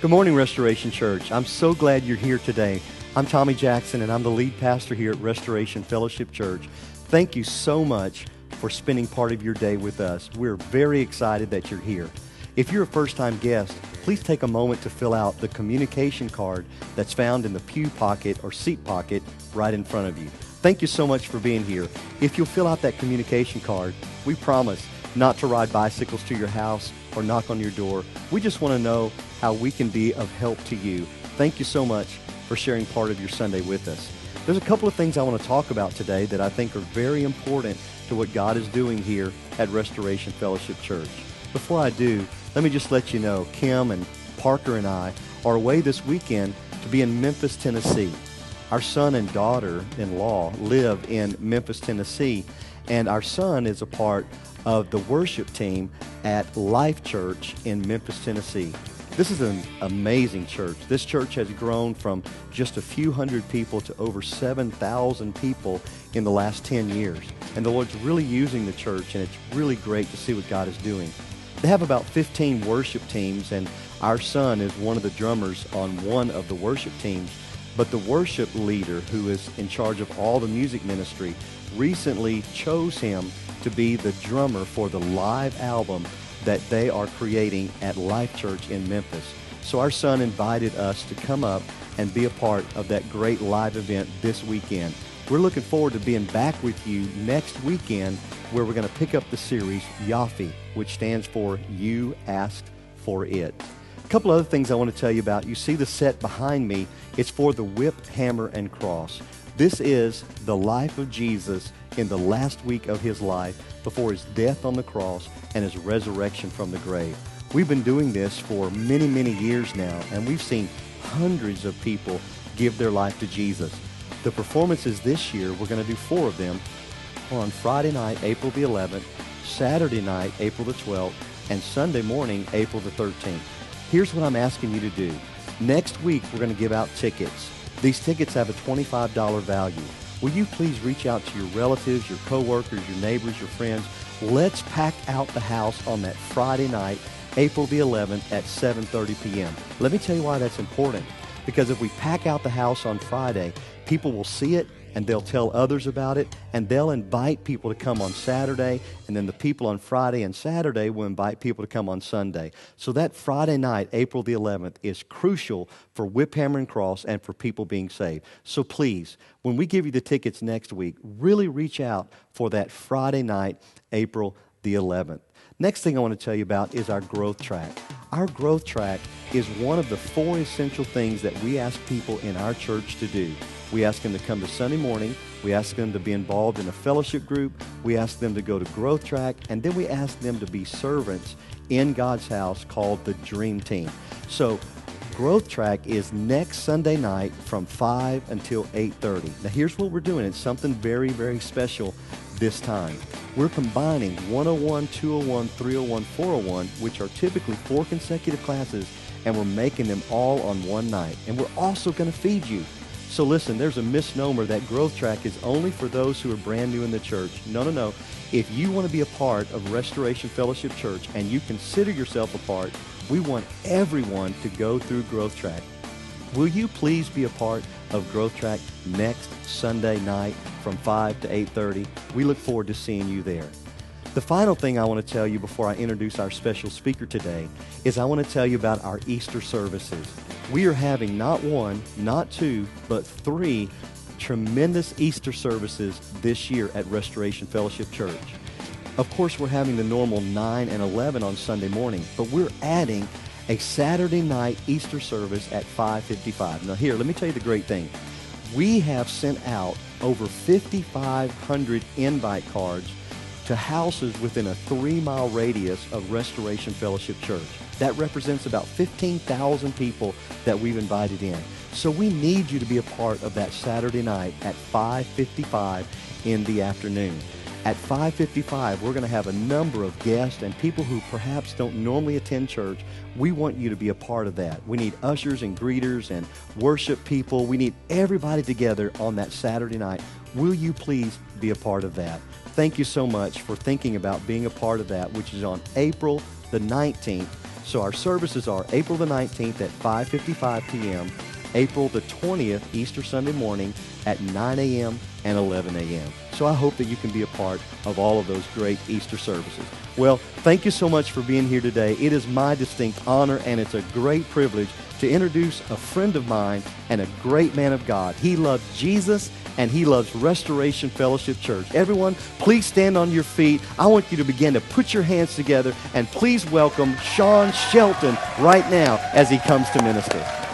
Good morning, Restoration Church. I'm so glad you're here today. I'm Tommy Jackson, and I'm the lead pastor here at Restoration Fellowship Church. Thank you so much for spending part of your day with us. We're very excited that you're here. If you're a first-time guest, please take a moment to fill out the communication card that's found in the pew pocket or seat pocket right in front of you. Thank you so much for being here. If you'll fill out that communication card, we promise not to ride bicycles to your house or knock on your door. We just want to know how we can be of help to you. Thank you so much for sharing part of your Sunday with us. There's a couple of things I want to talk about today that I think are very important to what God is doing here at Restoration Fellowship Church. Before I do, let me just let you know, Kim and Parker and I are away this weekend to be in Memphis, Tennessee. Our son and daughter-in-law live in Memphis, Tennessee, and our son is a part of the worship team at Life Church in Memphis, Tennessee. This is an amazing church. This church has grown from just a few hundred people to over 7,000 people in the last 10 years. And the Lord's really using the church, and it's really great to see what God is doing. They have about 15 worship teams, and our son is one of the drummers on one of the worship teams. But the worship leader, who is in charge of all the music ministry, recently chose him to be the drummer for the live album that they are creating at Life Church in Memphis. So our son invited us to come up and be a part of that great live event this weekend. We're looking forward to being back with you next weekend, where we're going to pick up the series Yafi, which stands for You Asked for It. A couple other things I want to tell you about. You see the set behind me. It's for the Whip, Hammer, and Cross. This is the life of Jesus in the last week of his life before his death on the cross and his resurrection from the grave. We've been doing this for many, many years now, and we've seen hundreds of people give their life to Jesus. The performances this year, we're going to do 4 of them, are on Friday night, April the 11th, Saturday night, April the 12th, and Sunday morning, April the 13th. Here's what I'm asking you to do. Next week, we're going to give out tickets. These tickets have a $25 value. Will you please reach out to your relatives, your coworkers, your neighbors, your friends? Let's pack out the house on that Friday night, April the 11th at 7:30 p.m. Let me tell you why that's important. Because if we pack out the house on Friday, people will see it, and they'll tell others about it, and they'll invite people to come on Saturday, and then the people on Friday and Saturday will invite people to come on Sunday. So that Friday night, April the 11th, is crucial for Whip, Hammer, and Cross and for people being saved. So please, when we give you the tickets next week, really reach out for that Friday night, April the 11th. Next thing I want to tell you about is our growth track. Our growth track is one of the 4 essential things that we ask people in our church to do. We ask them to come to Sunday morning. We ask them to be involved in a fellowship group. We ask them to go to Growth Track. And then we ask them to be servants in God's house called the Dream Team. So Growth Track is next Sunday night from 5 until 8:30. Now here's what we're doing. It's something very, very special this time. We're combining 101, 201, 301, 401, which are typically 4 consecutive classes, and we're making them all on one night. And we're also going to feed you. So listen, there's a misnomer that Growth Track is only for those who are brand new in the church. No. If you want to be a part of Restoration Fellowship Church and you consider yourself a part, we want everyone to go through Growth Track. Will you please be a part of Growth Track next Sunday night from 5 to 8:30? We look forward to seeing you there. The final thing I want to tell you before I introduce our special speaker today is I want to tell you about our Easter services. We are having not 1, not 2, but 3 tremendous Easter services this year at Restoration Fellowship Church. Of course, we're having the normal 9 and 11 on Sunday morning, but we're adding a Saturday night Easter service at 5:55. Now here, let me tell you the great thing. We have sent out over 5,500 invite cards to houses within a 3-mile radius of Restoration Fellowship Church. That represents about 15,000 people that we've invited in. So we need you to be a part of that Saturday night at 5:55 in the afternoon. At 5:55, we're going to have a number of guests and people who perhaps don't normally attend church. We want you to be a part of that. We need ushers and greeters and worship people. We need everybody together on that Saturday night. Will you please be a part of that? Thank you so much for thinking about being a part of that, which is on April the 19th. So our services are April the 19th at 5:55 p.m., April the 20th, Easter Sunday morning at 9 a.m. and 11 a.m. So I hope that you can be a part of all of those great Easter services. Well, thank you so much for being here today. It is my distinct honor and it's a great privilege to introduce a friend of mine and a great man of God. He loves Jesus and he loves Restoration Fellowship Church. Everyone, please stand on your feet. I want you to begin to put your hands together and please welcome Sean Shelton right now as he comes to minister.